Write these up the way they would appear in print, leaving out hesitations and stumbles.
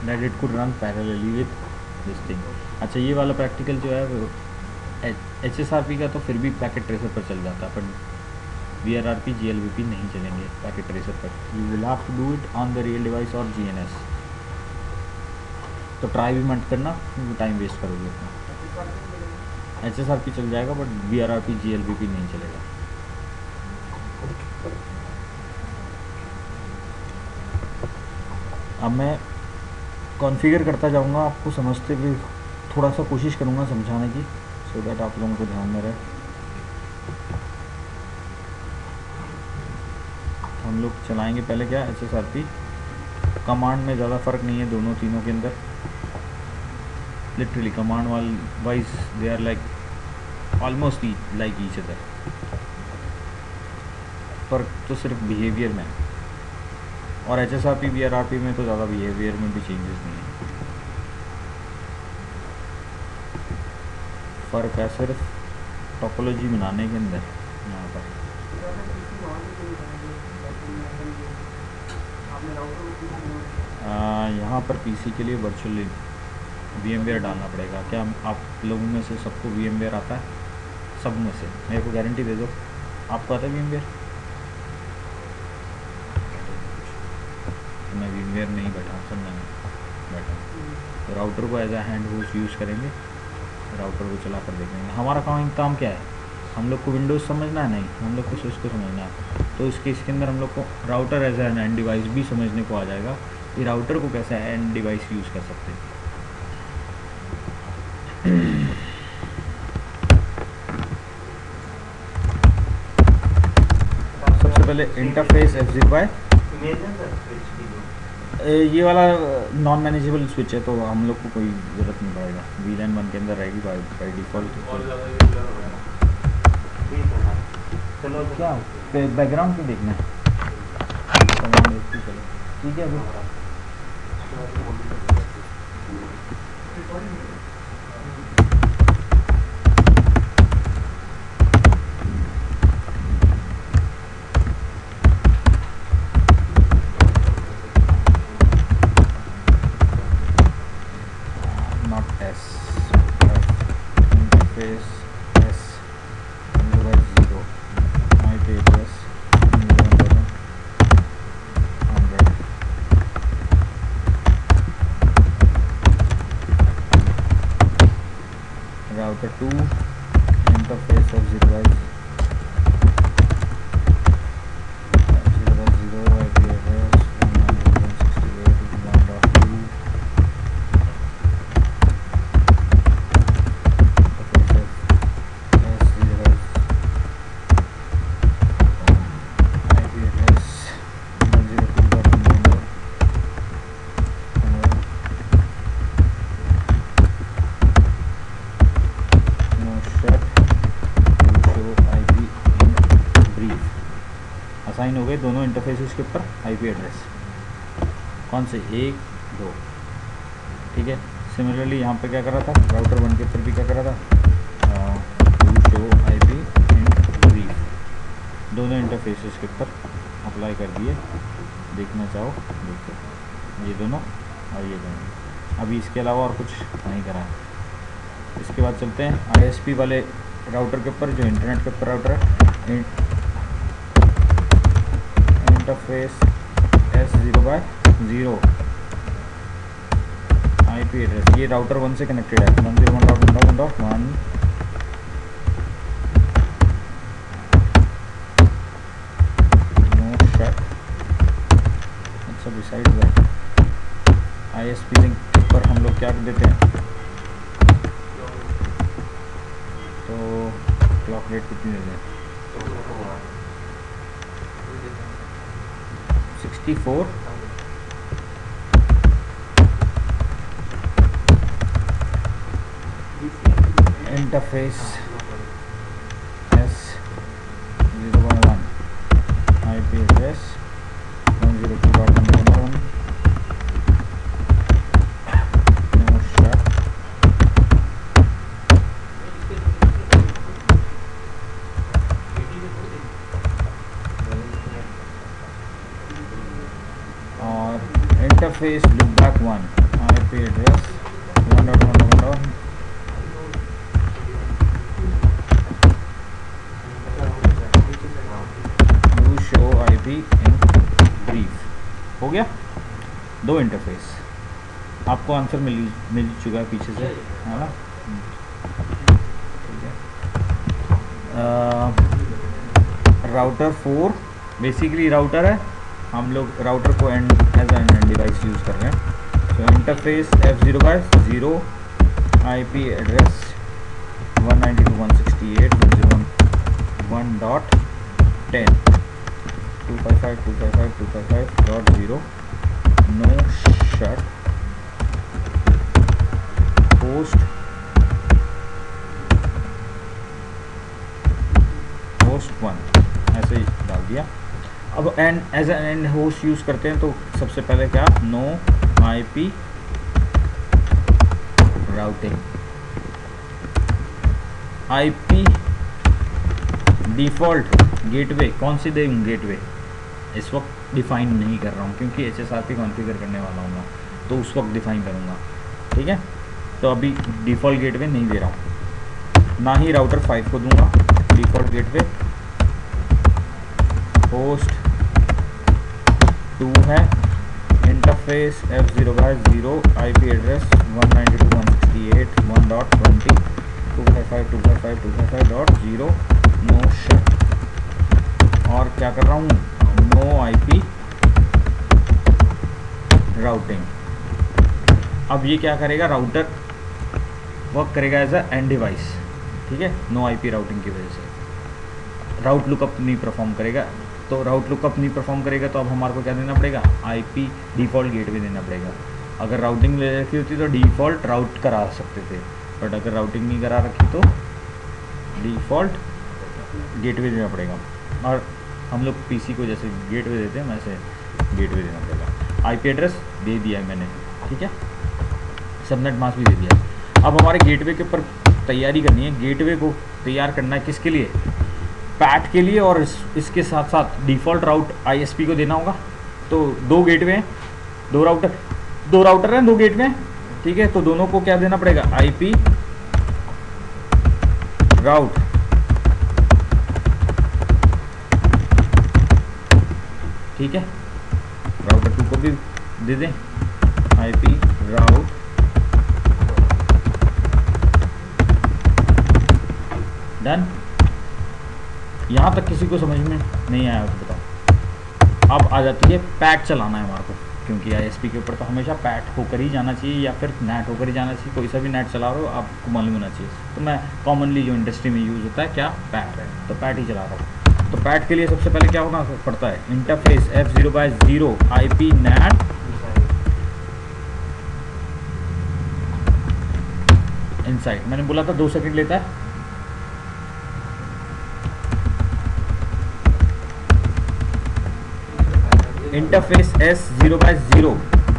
That it could run parallelly with this thing. अच्छा, ये वाला प्रैक्टिकल जो है वो HSRP का तो फिर भी पैकेट ट्रेसर पर चल जाता है, बट VRRP GLVP नहीं चलेंगे पैकेट ट्रेसर पर। You will have to do it on the real device और GNS। तो ट्राई भी मत करना, टाइम वेस्ट करोगे अपना। HSRP चल जाएगा बट VRRP GLVP नहीं चलेगा। अब मैं कॉन्फ़िगर करता जाऊंगा, आपको समझते हुए थोड़ा सा कोशिश करूंगा समझाने की, सो दैट आप लोगों को ध्यान में रहे। हम लोग चलाएंगे पहले क्या, HSRP। कमांड में ज़्यादा फ़र्क नहीं है दोनों तीनों के अंदर, literally command wise they are like almost like each other. फ़र्क तो सिर्फ बिहेवियर में है, और HSRP VRRP में तो ज़्यादा बिहेवियर में भी चेंजेस नहीं है। फ़र्क है सिर्फ टोपोलॉजी बनाने के अंदर। यहाँ पर यहाँ पर पीसी के लिए वर्चुअली VMware डालना पड़ेगा। क्या आप लोगों में से सबको VMware आता है? सब में से मेरे को गारंटी दे दो, आपको आता है VMware? तो मैं VMware नहीं बैठा, सब मैं बैठा। तो राउटर को as a end host use करेंगे, राउटर को चला कर देखेंगे। हमारा काम क्या है, हम लोग को विंडोज़ समझना है नहीं, हम लोग को स्विच को समझना है। तो इसके अंदर हम लोग को router as an end device भी समझने को आ जाएगा कि राउटर को कैसे एंड डिवाइस यूज़ कर सकते हैं। सबसे पहले इंटरफेस F0 ये वाला नॉन मैनेजेबल स्विच है, तो हम लोग को कोई ज़रूरत नहीं पड़ेगा। VLAN 1 के अंदर रहेगी बाई डिफ़ॉल्ट। क्या बैकग्राउंड क्यों देखना है? ठीक है अभी not S interface S 0 IP address 100 router 2 interface of 0 by 0 IP address 168.1.2 assign हो गए दोनों इंटरफेसेस के ऊपर IP एड्रेस। कौन से? 1 2, ठीक है। सिमिलरली यहाँ पे क्या कर रहा था, राउटर 1 के ऊपर भी क्या कर रहा था, to show IP in brief. दोनों इंटरफेसेस के ऊपर अप्लाई कर दिए, देखना चाहो देखो, ये दोनों और ये दोनों। अभी इसके अलावा और कुछ नहीं करा है। इसके बाद चलते हैं ISP वाले राउटर के ऊपर, जो इंटरनेट के ऊपर राउटर है। Interface S0 by 0 IP address, ये राउटर 1 से कनेक्टेड है, 101.1.1.1। No shut. अच्छा, बिसाइड दैट ISP लिंक पर हम लोग क्या देते हैं, तो क्लॉक रेट कितनी देते हैं? 64। Interface S0 IP address 102.1.1। No shut. और interface loopback 1 IP address 1.1.1 do show IP in brief। हो गया, दो इंटरफेस। आपको आंसर मिल चुका है पीछे से, है ना? ठीक है। राउटर 4 बेसिकली राउटर है, हम लोग राउटर को एज एन डिवाइस यूज़ कर रहे हैं। तो interface F0/0 IP address 192.168.1.10 255.255.255.0 no shut host 1 ऐसे ही डाल दिया। अब end as an host use करते हैं तो सबसे पहले क्या, no IP routing. IP default gateway कौन सी दें, गेटवे इस वक्त डिफ़ाइन नहीं कर रहा हूँ क्योंकि HSRP कॉन्फ़िगर करने वाला हूँ मैं, तो उस वक्त डिफ़ाइन करूँगा। ठीक है, तो अभी डिफ़ॉल्ट गेटवे नहीं दे रहा हूँ, ना ही राउटर 5 को दूंगा डिफ़ॉल्ट गेटवे। होस्ट 2 है, interface F0/0 IP address 192.168.1.20 255.255.255.0 no shut. और क्या कर रहा हूँ, नो IP राउटिंग। अब ये क्या करेगा, राउटर वर्क करेगा एज अ एंड डिवाइस। ठीक है, नो IP राउटिंग की वजह से राउट लुकअप नहीं परफॉर्म करेगा। तो राउट लुकअप नहीं परफॉर्म करेगा तो अब हमारे को क्या देना पड़ेगा, IP डिफ़ॉल्ट गेटवे देना पड़ेगा। अगर राउटिंग ले रखी होती तो डिफ़ॉल्ट राउट करा सकते थे, बट अगर राउटिंग नहीं करा रखी तो डिफ़ॉल्ट गेटवे देना पड़ेगा। और हम लोग PC को जैसे गेटवे देते हैं वैसे गेटवे देना पड़ेगा। IP एड्रेस दे दिया है मैंने, ठीक है, सबनेट मास्क भी दे दिया। अब हमारे गेटवे के ऊपर तैयारी करनी है। गेटवे को तैयार करना है किसके लिए, पैट के लिए, और इसके साथ साथ डिफ़ॉल्ट राउट ISP को देना होगा। तो दो गेटवे हैं, दो राउटर हैं, दो गेटवे हैं। ठीक है, तो दोनों को क्या देना पड़ेगा, IP राउट। ठीक है, राउटर 2 को भी दे दें IP राउट। डन। यहाँ तक किसी को समझ में नहीं आया तो बताओ। अब आ जाती है पैट चलाना है हमारे को, क्योंकि ISP के ऊपर तो हमेशा पैट होकर ही जाना चाहिए या फिर नेट होकर ही जाना चाहिए। कोई सा भी नेट चला रहे हो आपको मालूम होना चाहिए। तो मैं कॉमनली जो इंडस्ट्री में यूज़ होता है क्या, पैट है, तो पैट ही चला रहा हूँ। तो पैट के लिए सबसे पहले क्या होना पड़ता है, interface F0/0 IP NAT inside. मैंने बोला था 2 सेकंड लेता है। इंटरफेस S0/0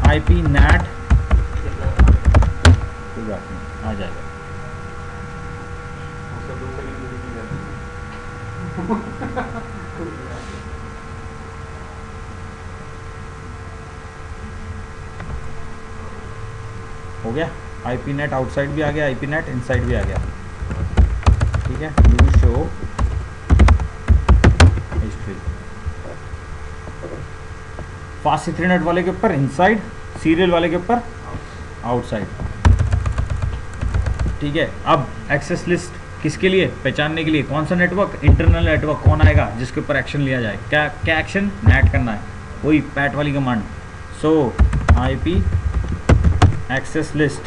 IP NAT, कोई बात नहीं, आ जाएगा। हो गया, IP NAT आउटसाइड भी आ गया, IP NAT इनसाइड भी आ गया। ठीक है, do show history. Fast Ethernet वाले के ऊपर इनसाइड, सीरियल वाले के ऊपर आउटसाइड। ठीक है, अब एक्सेस लिस्ट किसके लिए, पहचानने के लिए कौन सा नेटवर्क, इंटरनल नेटवर्क कौन आएगा जिसके ऊपर एक्शन लिया जाए। क्या एक्शन, नेट करना है, वही पैट वाली कमांड। सो IP एक्सेस लिस्ट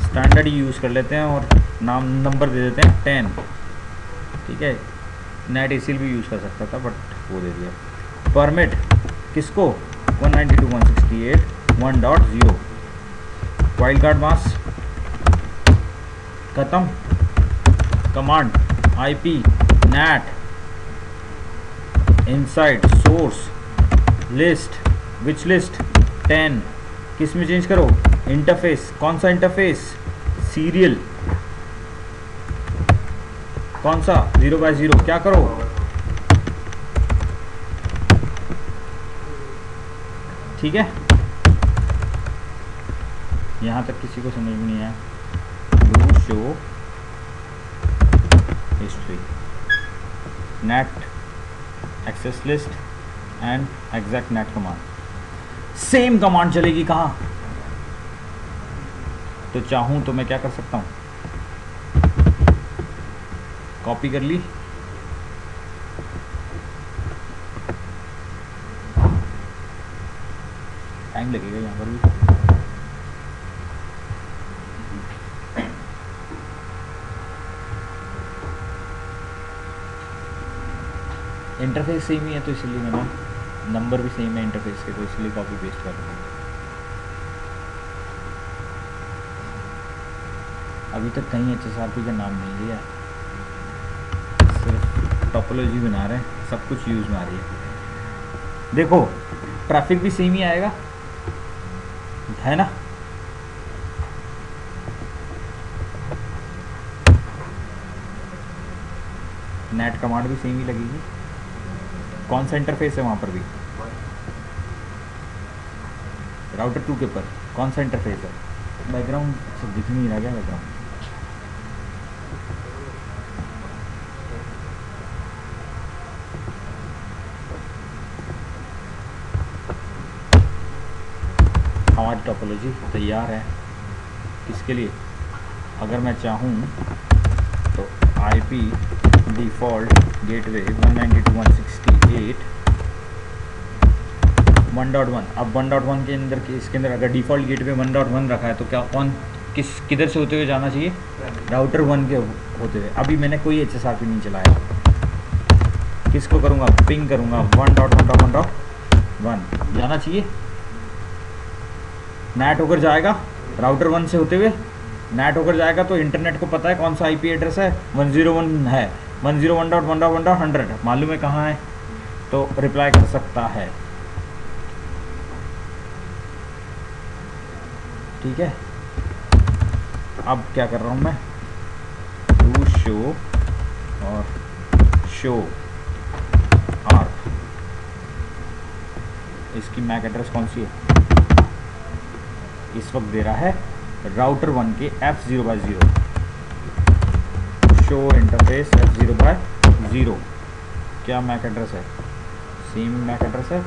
स्टैंडर्ड ही यूज़ कर लेते हैं और नंबर दे देते हैं 10। ठीक है, नेट ACL भी यूज़ कर सकता था बट वो दे दिया। परमिट किसको, 192.168.1.0 वाइल्ड कार्ड मास्क खत्म। Command IP NAT inside source list, विच लिस्ट 10, किस में चेंज करो, इंटरफेस, कौन सा इंटरफेस, सीरियल, कौन सा 0/0, क्या करो, ठीक है। यहाँ तक किसी को समझ में नहीं आया? Do show history, net access list and exact net command. Same command चलेगी कहाँ? तो चाहूँ तो मैं क्या कर सकता हूँ, कॉपी कर ली, टाइम लगेगा यहाँ पर भी। इंटरफेस सेम ही है तो इसलिए मैंने, नंबर भी सेम है इंटरफेस के, तो इसलिए कॉपी पेस्ट कर दूँगा। अभी तक कहीं HSRP का नाम नहीं लिया, सिर्फ टोपोलॉजी बना रहे हैं, सब कुछ यूज़ में आ रही है। देखो ट्रैफिक भी सेम ही आएगा, है ना? नेट कमांड भी सेम ही लगेगी। कौन सा इंटरफेस है वहाँ पर भी? राउटर 2 के ऊपर कौन सा इंटरफेस है? बैकग्राउंड सब दिख नहीं रहा क्या? बैकग्राउंड हमारी टोपोलॉजी तैयार है। किसके लिए? अगर मैं चाहूँ तो IP डिफ़ॉल्ट गेटवे 192.168.1.1। अब 1.1 के अंदर, इसके अंदर अगर डिफ़ॉल्ट गेटवे 1.1 रखा है तो क्या कौन किधर से होते हुए जाना चाहिए? राउटर 1 के होते हुए। अभी मैंने कोई HSRP नहीं चलाया, किसको करूँगा? पिंग करूँगा 1.1.1.1 जाना चाहिए। नेट होकर जाएगा राउटर 1 से होते हुए, नेट होकर जाएगा तो इंटरनेट को पता है कौन सा IP एड्रेस है, 101 है, 101.1.1.100 मालूम है कहाँ है, तो रिप्लाई कर सकता है। ठीक है, अब क्या कर रहा हूँ मैं? टू शो और शो आर्क, इसकी मैक एड्रेस कौन सी है? इस वक्त दे रहा है राउटर 1 के F0/0, शो इंटरफेस F0/0। क्या मैक एड्रेस है? सेम मैक एड्रेस है।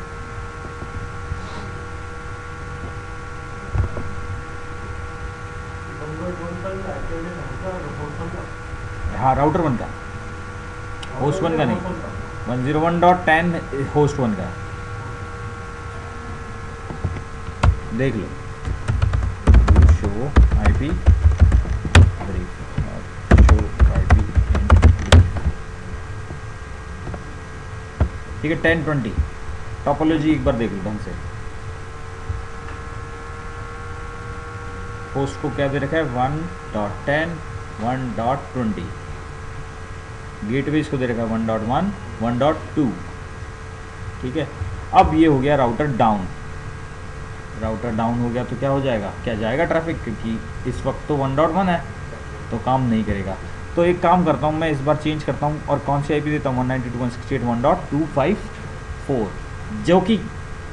हाँ राउटर 1 का, होस्ट 1 का नहीं, 101.10 होस्ट 1 का। देख लो, शो IP ब्रीफ और शो IP ब्रीफ। ठीक है, 1020 टोपोलॉजी एक बार देख लो ढंग से। होस्ट को क्या दे रखा है? 1.10 1.20। गेटवे इसको दे रखा है 1.1 1.2। ठीक है, अब ये हो गया राउटर डाउन। राउटर डाउन हो गया तो क्या हो जाएगा? क्या जाएगा ट्रैफिक, क्योंकि इस वक्त तो 1.1 है तो काम नहीं करेगा। तो एक काम करता हूँ मैं, इस बार चेंज करता हूँ और कौन सी IP देता हूँ? 192.168.1.254, जो कि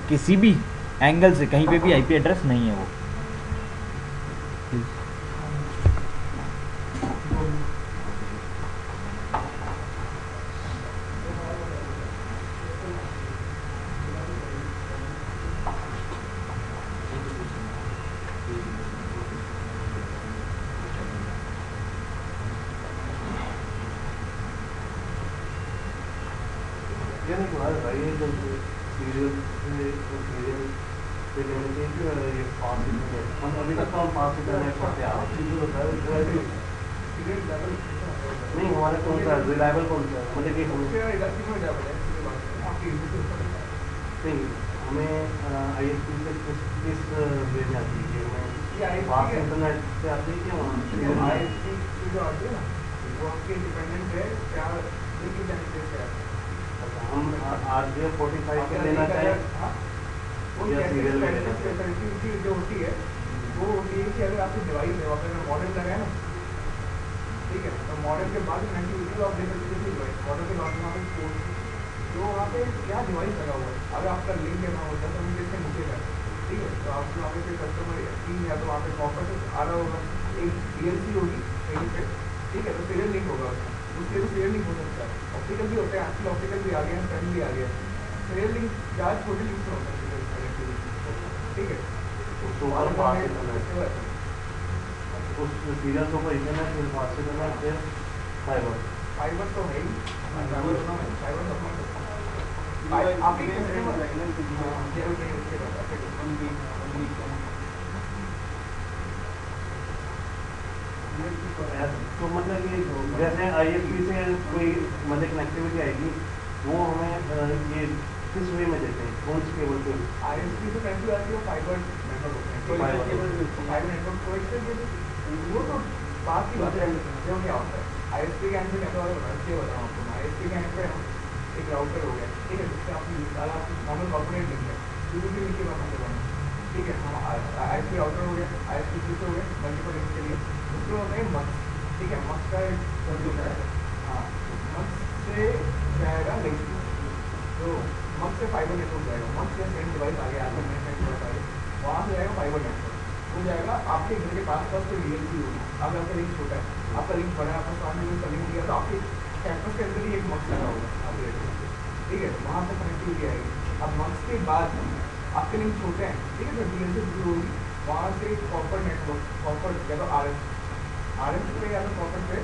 किसी भी एंगल से कहीं पे भी IP एड्रेस नहीं है वो। नहीं हमारे कौन सा रिलायबल कौन सा है? मुझे नहीं हमें ISP से किस वे में आती है? हमें फास्ट इंटरनेट से आती है क्या? वहाँ ISP जो आती है ना वो आपकी इंडिपेंडेंट है क्या? हम RJ45 के लेना चाहिए या सीरियल में लेना चाहिए? जो होती है वो होती है कि अगर आपकी डिवाइस है, अगर मॉडल लगाए ना, ठीक है, तो मॉडल के बाद कनेक्टिविटी आप दे सकते हैं डिवाइस मॉडल के बाद वहाँ पे जो वहाँ पे क्या डिवाइस लगा हुआ है, अगर आपका लिंक है वहाँ होता है तो हम देखते हैं नीचे का, ठीक है। तो आपके वहाँ पे कस्टमर की या तो वहाँ पे कॉपर से आ रहा होगा, एक डीएलसी होगी कहीं पे, ठीक है, तो सीरियल लिंक होगा उसका, उसके तो सीरियल लिंक हो सकता है, ऑप्टिकल भी होता है, आजकल ऑप्टिकल भी आ गया है, पेन भी आ गया है, सीरियल लिंक ज़्यादा छोटे लिंक से होता है, ठीक है। उसको ऊपर पास से करना है, उस सीरियल को ऊपर इतना फिर पास से करना है, फिर फाइबर फाइबर तो है ही, फाइबर तो अपना आपकी तो मतलब कि जैसे ISP से कोई मतलब कनेक्टिविटी आएगी, वो हमें ये किस वे में देते हैं, कौन सी केबल पे? ISP से कैसे आती है, फाइबर नेटवर्क होते हैं, फाइबर नेटवर्क को वो तो बात की बात है। जो क्या होता है ISP के एंड पे नेटवर्क बता रहा हूँ आपको, ISP के एंड पे एक राउटर हो गया, ठीक है, जिससे आपकी नॉर्मल कॉर्पोरेट लिंक है, यूट्यूब लिंक की बात हम करवाना, ठीक है। हम ISP राउटर हो गया, ISP स्विच हो गया मल्टीपल लिंक के लिए, उसमें होता है मक्स, ठीक है, मक्स का एक कंप्यूटर है, हाँ, मक्स से जाएगा लिंक, तो मक्स से फाइबर नेटवर्क जाएगा, मक्स से सेंड डिवाइस आ गया, आपका नेट डिवाइस आ गया, वहाँ से जाएगा फाइबर नेटवर्क, हो जाएगा आपके घर के पास कोई डीएलसी होगी, अगर आपका लिंक छोटा है, आपका लिंक बड़ा है, आपका सामने में लिंक दिया, तो आपके कैंपस के अंदर ही एक मक्स लगा होगा आपके, ठीक है, वहाँ से कनेक्टिविटी आएगी। अब मक्स के बाद आपके लिंक छोटे हैं, ठीक है, तो डीएलसी शुरू होगी, वहाँ से कॉपर नेटवर्क, कॉपर या तो RS पे या तो कॉपर पे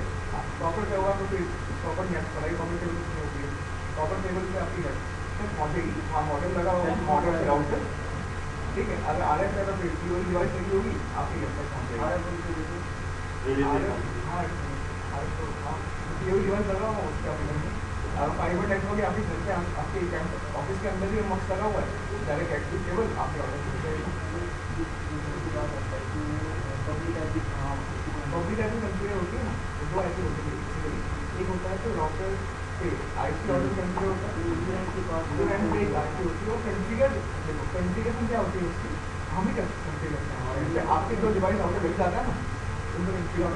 होगा, तो फिर कॉपर नेट पढ़ाई कॉपर टेबल से होती है, कॉपर टेबल से आपकी नेट पहुँचेगी, वहाँ मॉडल लगा होगा, मॉडल से राउटर, ठीक है। अगर RS है तो फिर COE डिवाइस लगी होगी, आपके घर तक पहुँचेगी, COE डिवाइस लगा होगा उसका अगर फाइबर नेटवर्क आपके घर से आपके ऑफिस के अंदर ही मक्स लगा हुआ है, डायरेक्ट एक्टिव केबल आपके ऑर्डर पब्लिक ऐसी कंसिडर होती है ना, दो ऐसी होती है, एक होता है तो राउटर पे IP ऑर्डर कंसिडर होता है, जो एंड पे एक IP होती है, और कंफिगर देखो कंफिगरेशन क्या होती है उसकी, हम ही कंफिगर करते हैं हमारे, जैसे आपके जो डिवाइस राउटर मिल जाता है ना, उनको कंफिगर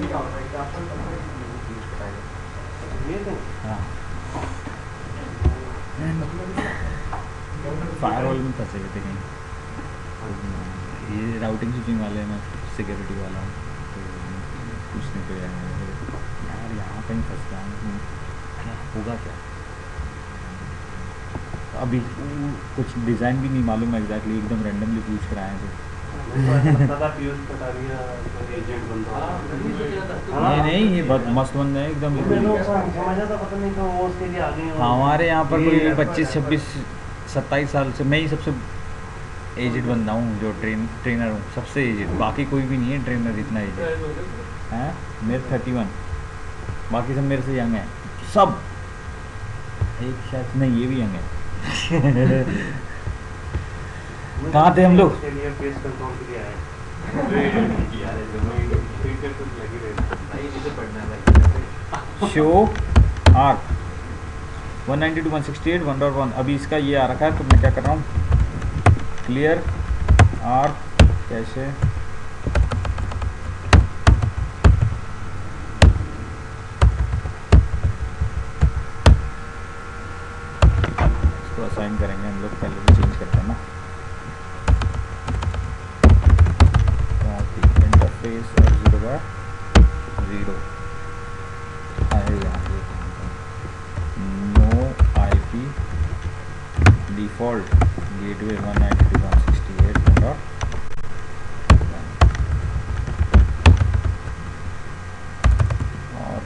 क्या होता है, हाँ फायरवॉल में फंसे हुए थे कहीं, ये राउटिंग स्विचिंग वाले में सिक्योरिटी वाला हूँ, तो पूछने पे आए हैं यार यहाँ कहीं फंस गया हूँ, क्या होगा क्या। अभी कुछ डिज़ाइन भी नहीं मालूम एग्जैक्टली, एकदम रैंडमली पूछ कर आए थे। नहीं ये बहुत मस्त बन है एकदम। हमारे यहाँ पर कोई 25-26-27 साल से, मैं ही सबसे एजेड बंदा हूँ जो ट्रेनर हूँ, सबसे एजेड, बाकी कोई भी नहीं है ट्रेनर इतना एजेड है। मेरे 31, बाकी सब मेरे से यंग है सब, एक शायद नहीं ये भी यंग है। कहाँ थे हम लोग? शो आर्क 192.168 1.1, अभी इसका ये आ रखा है, तो मैं क्या कर रहा हूँ, क्लियर आर्क कैसे इसको असाइन करेंगे हम लोग, पहले भी चेंज करते हैं ना, इंटरफेस और 0/0 आएगा, नो IP डिफ़ॉल्ट गेटवे 192.168.1 और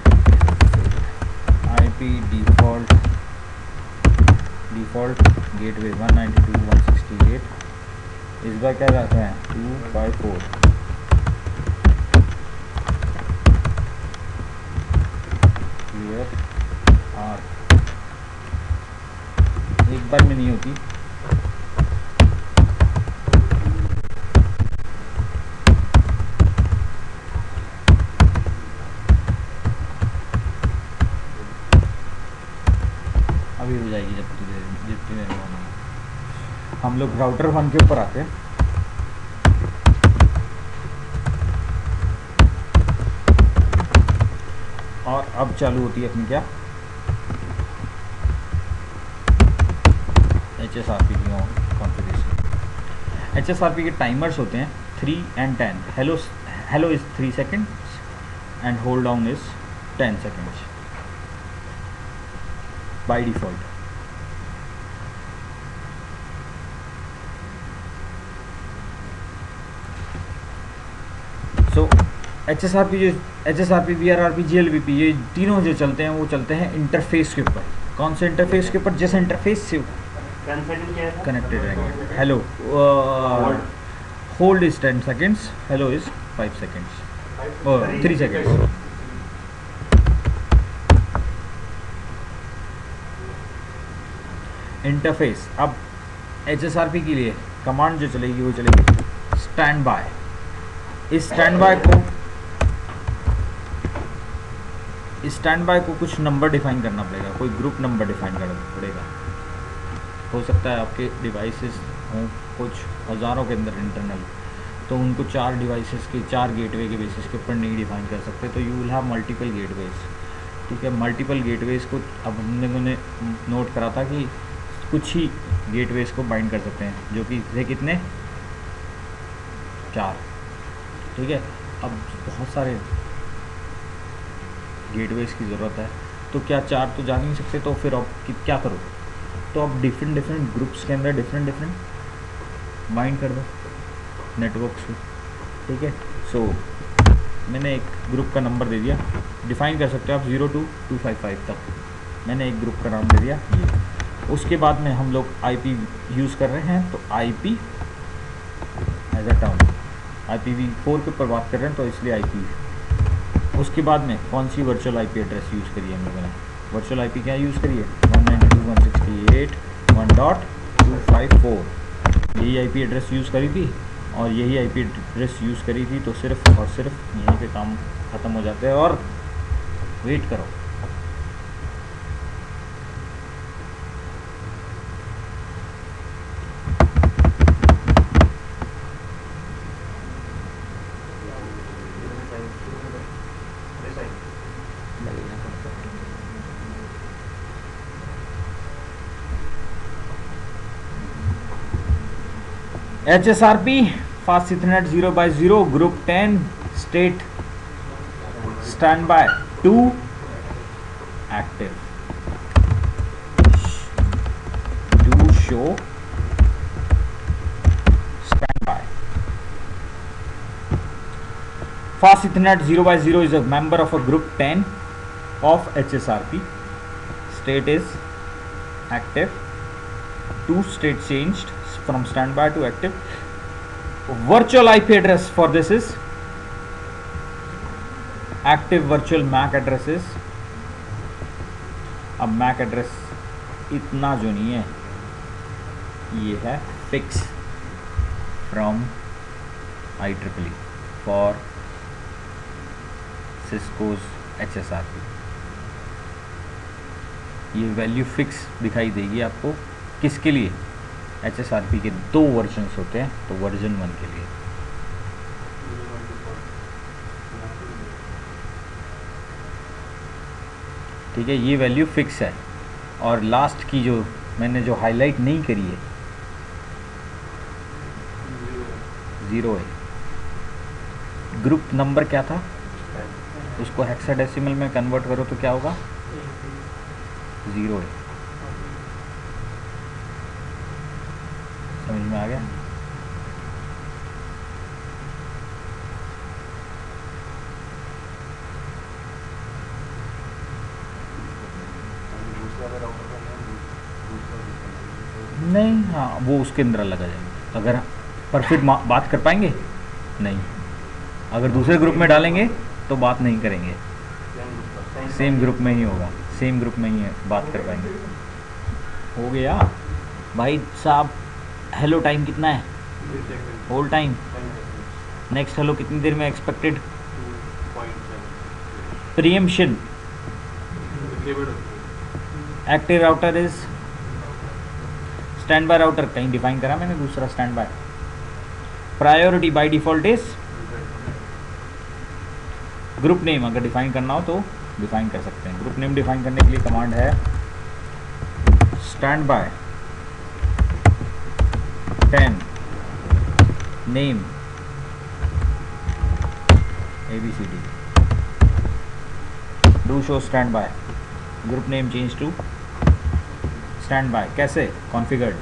IP डिफ़ॉल्ट गेटवे 192.168, इस बार क्या रहता है 254 क्लियर आर्क, एक बार में नहीं होती, अभी हो जाएगी जब जितनी देर में। हम लोग राउटर 1 के ऊपर आते हैं, और अब चालू होती है अपनी क्या HSRP की कॉन्फ़िगरेशन। HSRP के टाइमर्स होते हैं 3 and 10। Hello is 3 seconds and hold down is 10 seconds by default. So HSRP VRRP GLVP ये तीनों जो चलते हैं वो चलते हैं इंटरफेस के ऊपर। कौन से इंटरफेस के ऊपर? जिस इंटरफेस से 10 सेकंड क्या है? कनेक्टेड रहेंगे। Hello hold is 10 seconds, hello is 5 seconds और 3 seconds। इंटरफेस अब HSRP के लिए कमांड जो चलेगी वो चलेगी स्टैंड बाय। इस स्टैंड बाय को कुछ नंबर डिफाइन करना पड़ेगा, कोई ग्रुप नंबर डिफाइन करना पड़ेगा। हो सकता है आपके डिवाइसेस हों कुछ हज़ारों के अंदर इंटरनल, तो उनको 4 डिवाइसेस के 4 गेटवे के बेसिस के ऊपर नहीं डिफाइन कर सकते, तो you will have multiple gateways. ठीक है, मल्टीपल गेटवेज को अब हम लोगों ने नोट करा था कि कुछ ही गेटवेज को बाइंड कर सकते हैं, जो कि थे कितने? 4। ठीक है, अब बहुत सारे गेटवेज की ज़रूरत है, तो क्या 4 तो जा नहीं सकते, तो फिर अब क्या करो? तो अब डिफरेंट ग्रुप्स के अंदर डिफरेंट बाइंड कर दो नेटवर्क्स को। ठीक है, सो मैंने एक ग्रुप का नंबर दे दिया, डिफाइन कर सकते हो आप 0 to 255 तक। मैंने एक ग्रुप का नाम दे दिया ये। उसके बाद में हम लोग IP यूज़ कर रहे हैं, तो IP as a term, IPv4 के ऊपर बात कर रहे हैं तो इसलिए IP। उसके बाद में कौन सी वर्चुअल IP एड्रेस यूज़ करिए हम लोगों ने? वर्चुअल IP क्या यूज़ करिए? 192.168.1.254 यही IP एड्रेस यूज़ करी थी, और यही IP एड्रेस यूज़ करी थी, तो सिर्फ और सिर्फ यहीं पे काम ख़त्म हो जाते हैं। और वेट करो, HSRP Fast Ethernet 0x0 Group 10 State Standby 2 Active to show standby. Fast Ethernet 0x0 is a member of a Group 10 of HSRP. State is active. 2 state changed from standby to active. Virtual IP address for this is active virtual MAC addresses. अब MAC address इतना जो नहीं है, ये है fix from IEEE for Cisco's HSRP। ये value fix दिखाई देगी आपको किसके लिए? HSRP के 2 वर्जन्स होते हैं, तो वर्जन 1 के लिए। ठीक है, ये वैल्यू फिक्स है। और लास्ट की जो मैंने जो हाईलाइट नहीं करी है 0 है। ग्रुप नंबर क्या था? उसको हेक्साडेसिमल में कन्वर्ट करो तो क्या होगा? 0 है। समझ में आ गया? नहीं, हाँ वो उसके अंदर लगा जाएगा। अगर परफेक्ट बात कर पाएंगे नहीं, अगर दूसरे ग्रुप में डालेंगे तो बात नहीं करेंगे, सेम ग्रुप में ही होगा, सेम ग्रुप में ही बात कर पाएंगे। हो गया भाई साहब। हेलो टाइम कितना है? होल्ड टाइम नेक्स्ट हेलो कितनी देर में expected? Preemption active router is stand by router कहीं डिफाइन करा मैंने दूसरा stand by. Priority by default is group name, अगर डिफाइन करना हो तो डिफाइन कर सकते हैं। ग्रुप नेम डिफाइन करने के लिए कमांड है stand by 10 name ABCD do show standby group name change to standby कैसे configured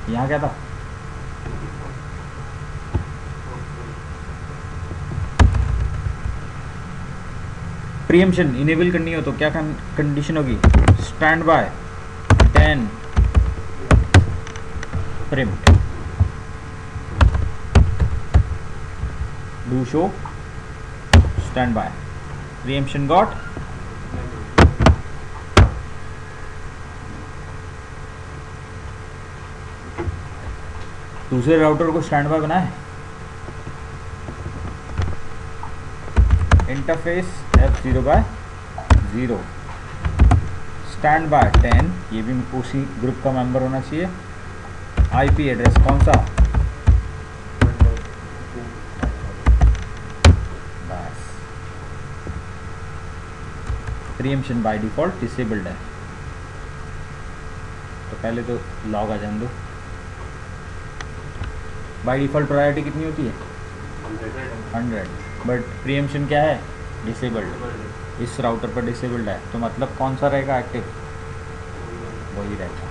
यहाँ क्या था प्रीएम्पशन इनेबल करनी हो तो क्या कंडीशन होगी stand by 10 prompt do show stand by preemption got दूसरे राउटर को स्टैंड बाय बनाए इंटरफेस F0/0 स्टैंड बाय 10 ये भी उसी ग्रुप का मेंबर होना चाहिए आईपी एड्रेस कौन सा बस प्रीएम्पशन बाय डिफॉल्ट डिसेबल्ड है तो पहले तो लॉग आ जाने दो बाय डिफॉल्ट प्रायोरिटी कितनी होती है 100 बट प्रीएम्पशन क्या है डिसेबल्ड इस राउटर पर डिसेबल्ड है तो मतलब कौन सा रहेगा एक्टिव वही रहेगा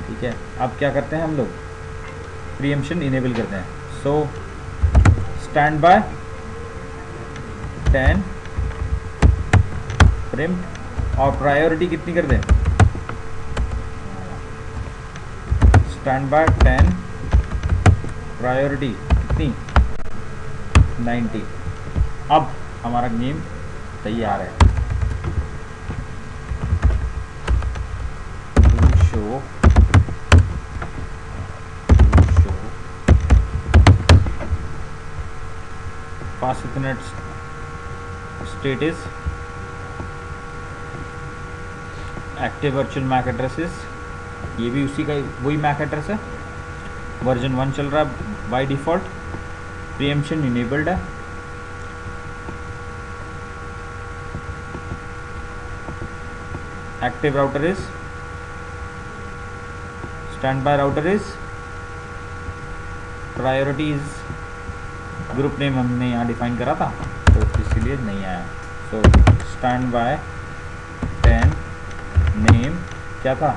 ठीक है अब क्या करते हैं हम लोग प्रीएम्पशन इनेबल करते हैं सो स्टैंड बाय 10 प्रिम्प्ट और प्रायोरिटी कितनी कर दें स्टैंड बाय 10 प्रायोरिटी कितनी 90 अब हमारा गेम तैयार है show fast ethernet state is active virtual MAC addresses ये भी उसी का वही मैक एड्रेस है वर्जन 1 चल रहा है बाय डिफॉल्ट प्रीएम्पशन इनेबल्ड है active router is stand by router is priority is group name हमने यहाँ डिफाइन करा था तो इसलिए नहीं आया सो स्टैंड बाय 10 नेम क्या था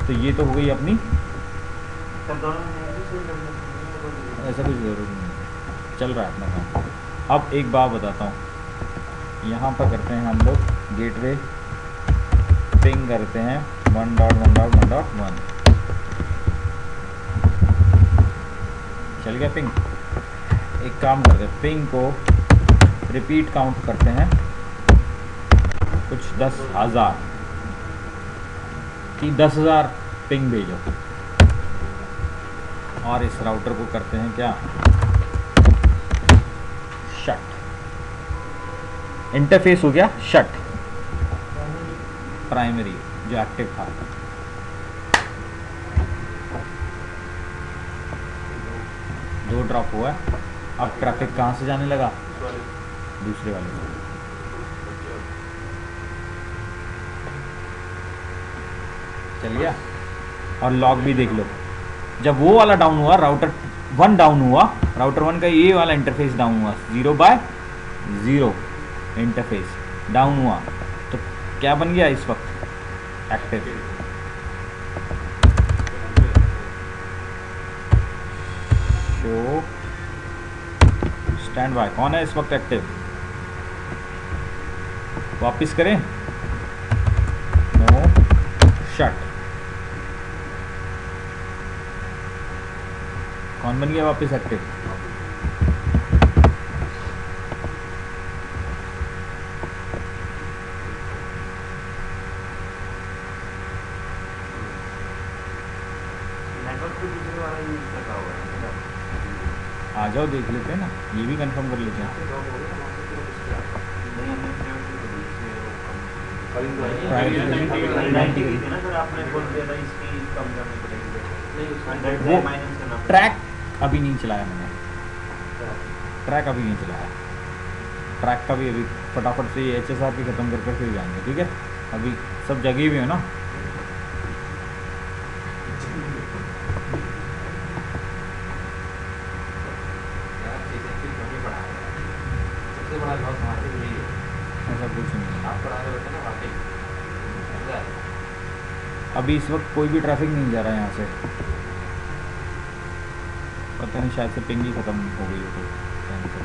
तो ये तो हो गई अपनी ऐसा कुछ ज़रूरी नहीं चल रहा है अपना काम अब एक बात बताता हूँ यहाँ पर करते हैं हम लोग गेटवे पिंग करते हैं 1.1.1.1 चल गया पिंग एक काम करते हैं पिंग को रिपीट काउंट करते हैं कुछ 10,000 कि 10,000 पिंग भेजो और इस राउटर को करते हैं क्या शट इंटरफेस हो गया शट प्राइमरी जो एक्टिव था दो ड्रॉप हुआ है अब ट्रैफिक कहाँ से जाने लगा दूसरे वाले से चल गया और लॉग भी देख लो जब वो वाला डाउन हुआ राउटर 1 डाउन हुआ राउटर 1 का ये वाला इंटरफेस डाउन हुआ 0/0 इंटरफेस डाउन हुआ तो क्या बन गया इस वक्त एक्टिव शो स्टैंड बाय कौन है इस वक्त एक्टिव वापिस करें नो शट कौन बन गया वापस एक्टिव आ जाओ देख लेते हैं ना ये भी कंफर्म कर लेते हैं वो ट्रैक अभी नहीं चलाया मैंने ट्रैक अभी नहीं चलाया, ट्रैक का भी अभी फटाफट से ये HSR की ख़त्म कर फिर जाएंगे, ठीक है। अभी सब जगह भी हो ना, सबसे बड़ा लॉस हमारे लिए यही है। ऐसा कुछ नहीं। आप पढ़ा रहे होते ना वाकई मजा आता है। अभी इस वक्त कोई भी ट्रैफिक नहीं जा रहा है यहाँ से, पता नहीं शायद से पिंग ही ख़त्म हो गई हो तो कैंसिल।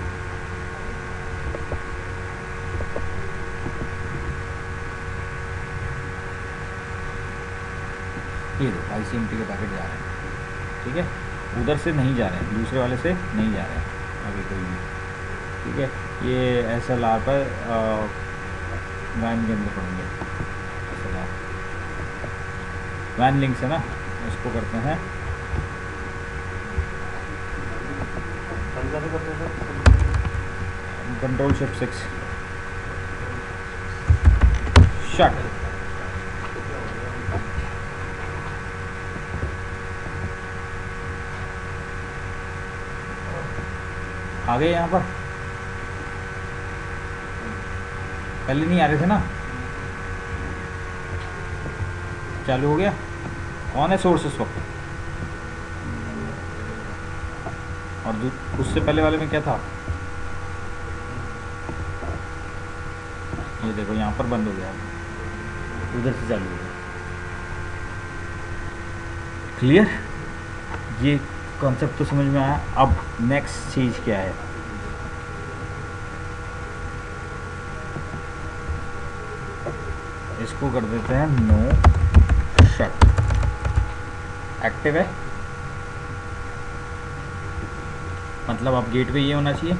ये देखो ICMT के पैकेट जा रहे हैं, ठीक है। उधर से नहीं जा रहे हैं, दूसरे वाले से नहीं जा रहे हैं अभी कोई भी, ठीक है। ये SLR पर वैन के अंदर पड़ेंगे, SLR वैन लिंक से ना, उसको करते हैं पंजाबी करते हैं सर। Control shift 6 shut. आ गए यहाँ पर, पहले नहीं आ रहे थे ना। चालू हो गया। कौन है सोर्स इस वक्त? और उससे पहले वाले में क्या था? ये देखो यहाँ पर बंद हो गया, उधर से चालू हो गया। क्लियर? ये कॉन्सेप्ट तो समझ में आया। अब नेक्स्ट चीज़ क्या है? इसको कर देते हैं नो शट। एक्टिव है मतलब अब गेट पे ये होना चाहिए।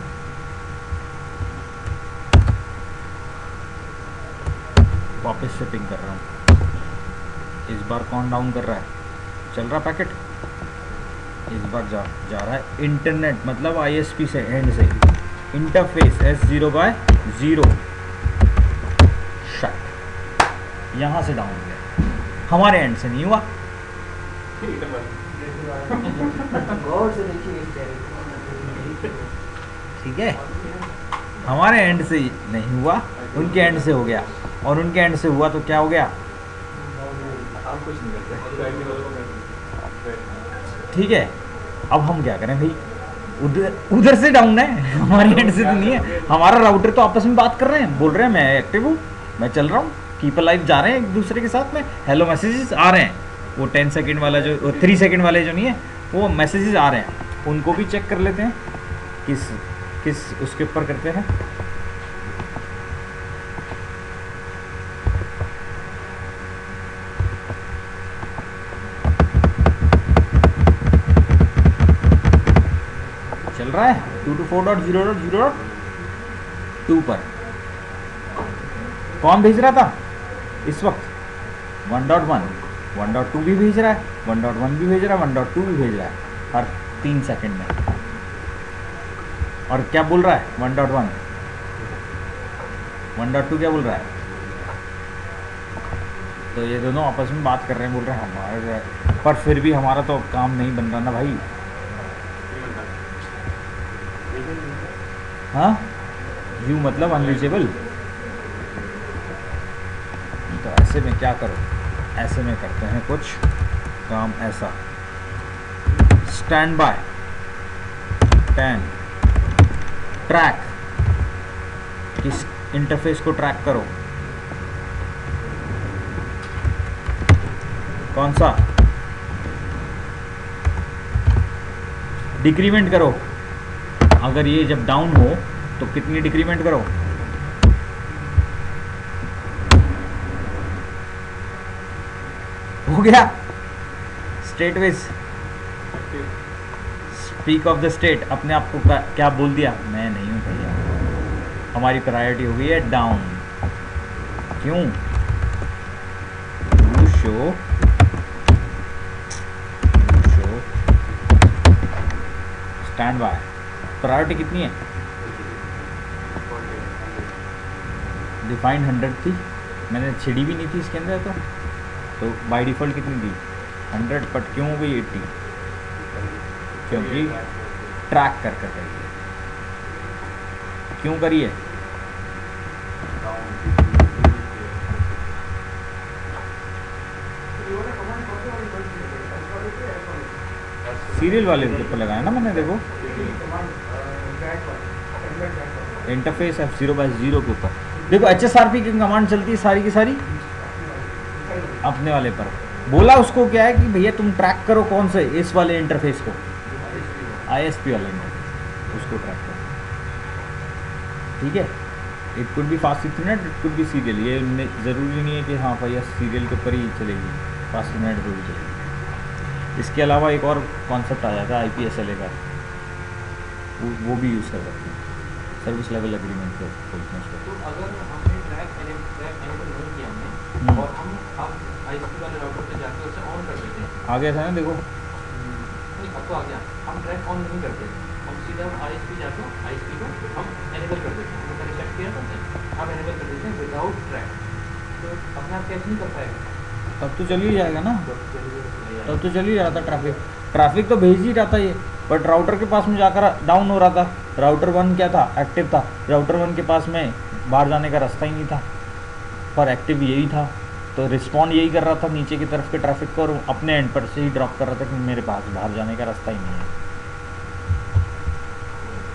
वापस से पिंग कर रहा हूँ। इस बार कौन डाउन कर रहा है? चल रहा पैकेट। इस बार जा रहा है इंटरनेट मतलब ISP से एंड से इंटरफेस S0/0 शट। यहाँ से डाउन हो गया, हमारे एंड से नहीं हुआ। गौर से देखिए इस चेहरे को। ठीक है, हमारे एंड से नहीं हुआ, उनके एंड से हो गया। और उनके एंड से हुआ तो क्या हो गया? आप कुछ नहीं करते। ठीक है, अब हम क्या करें भाई? उधर से डाउन है, हमारे एंड से तो नहीं है। हमारा राउटर तो आपस में बात कर रहे हैं, बोल रहे हैं मैं एक्टिव हूँ, मैं चल रहा हूँ, कीप लाइव जा रहे हैं एक दूसरे के साथ में। हेलो मैसेजेस आ रहे हैं, वो 10 सेकंड वाला जो 3 सेकंड वाले जो नहीं है वो मैसेजेस आ रहे हैं, उनको भी चेक कर लेते हैं। किस उसके ऊपर करते हैं। चल रहा है 224.0.0.2 पर। कौन भेज रहा था इस वक्त? 1.1 1.2 भी भेज रहा है, 1.1 भी भेज रहा है, 1.2 भी भेज रहा है हर 3 सेकंड में। और क्या बोल रहा है 1.1? 1.2 क्या बोल रहा है? तो ये दोनों आपस में बात कर रहे हैं, बोल रहे हैं हमारे, पर फिर भी हमारा तो काम नहीं बन रहा ना भाई। हाँ, यू मतलब अनरीचेबल। तो ऐसे में क्या करो? ऐसे में करते हैं कुछ काम ऐसा, स्टैंड बाय 10 ट्रैक। किस इंटरफेस को ट्रैक करो? कौन सा? डिक्रीमेंट करो। अगर ये जब डाउन हो तो कितनी डिक्रीमेंट करो? हो गया स्टेट वेज। Speak of the state. अपने आप को क्या बोल दिया? मैं नहीं हूं भैया, हमारी प्रायोरिटी हो गई है डाउन। क्यों? You show stand by. Priority कितनी है? डिफाइंड 100 थी, मैंने छिड़ी भी नहीं थी इसके अंदर। तो बाय डिफ़ॉल्ट कितनी थी? 100। बट क्यों हो गई 80? क्योंकि ट्रैक कर कर रही है। क्यों करी है? सीरियल वाले के ऊपर लगाया ना मैंने, देखो इंटरफेस F0/0 के ऊपर देखो HSRP की कमांड चलती है सारी की सारी अपने वाले पर। बोला उसको क्या है कि भैया तुम ट्रैक करो कौन से, इस वाले इंटरफेस को, ISP वाले इंटरफेस उसको ट्रैक करो, ठीक है। It could be fast Ethernet, it could be serial, ये ज़रूरी नहीं है कि हाँ भैया सीरियल के ऊपर ही चलेगी, फास्ट इथरनेट पर भी चलेगी। इसके अलावा एक और कॉन्सेप्ट आ जाता है IPSLA का, वो भी यूज़ कर सकते हैं, सर्विस लेवल एग्रीमेंट को बोलते हैं उसको। तो अगर हमने ट्रैक एनेबल नहीं किया हमने और हम अब ISP वाले राउटर पे जाकर उसे ऑन कर देते हैं, आ गया था ना देखो, नहीं अब तो आ गया, हम ट्रैक ऑन नहीं करते, हम सीधा ISP जाकर ISP को हम एनेबल कर देते हैं, हमने पहले चेक किया था हम एनेबल कर देते हैं विदाउट ट्रैक, तो अपने आप कैच नहीं कर पाएगा, तब तो चल ही जाएगा ना, तब तो चल ही रहा था ट्रैफिक तो भेज ही रहा था ये, बट राउटर के पास में जाकर डाउन हो रहा था। राउटर 1 क्या था, एक्टिव था, राउटर 1 के पास में बाहर जाने का रास्ता ही नहीं था, पर एक्टिव यही था, तो रिस्पॉन्ड यही कर रहा था नीचे की तरफ के ट्रैफिक को, और अपने एंड पर से ही ड्रॉप कर रहा था कि मेरे पास बाहर जाने का रास्ता ही नहीं है,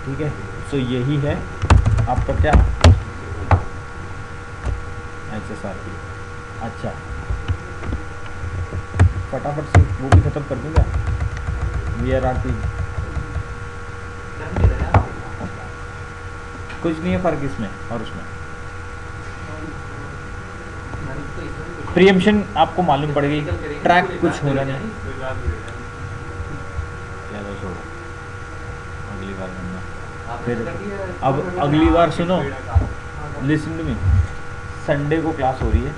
ठीक है। सो यही है आपका क्या HSRP। अच्छा फटाफट से वो भी ख़त्म कर दूँ क्या, VRRP कुछ नहीं है फ़र्क इसमें और उसमें। प्रीएम्पशन आपको मालूम पड़ गई, ट्रैक कुछ होना नहीं, ज़्यादा छोड़ो अगली बार करना। फिर अब अगली बार सुनो, लिसन टू मी, संडे को क्लास हो रही है,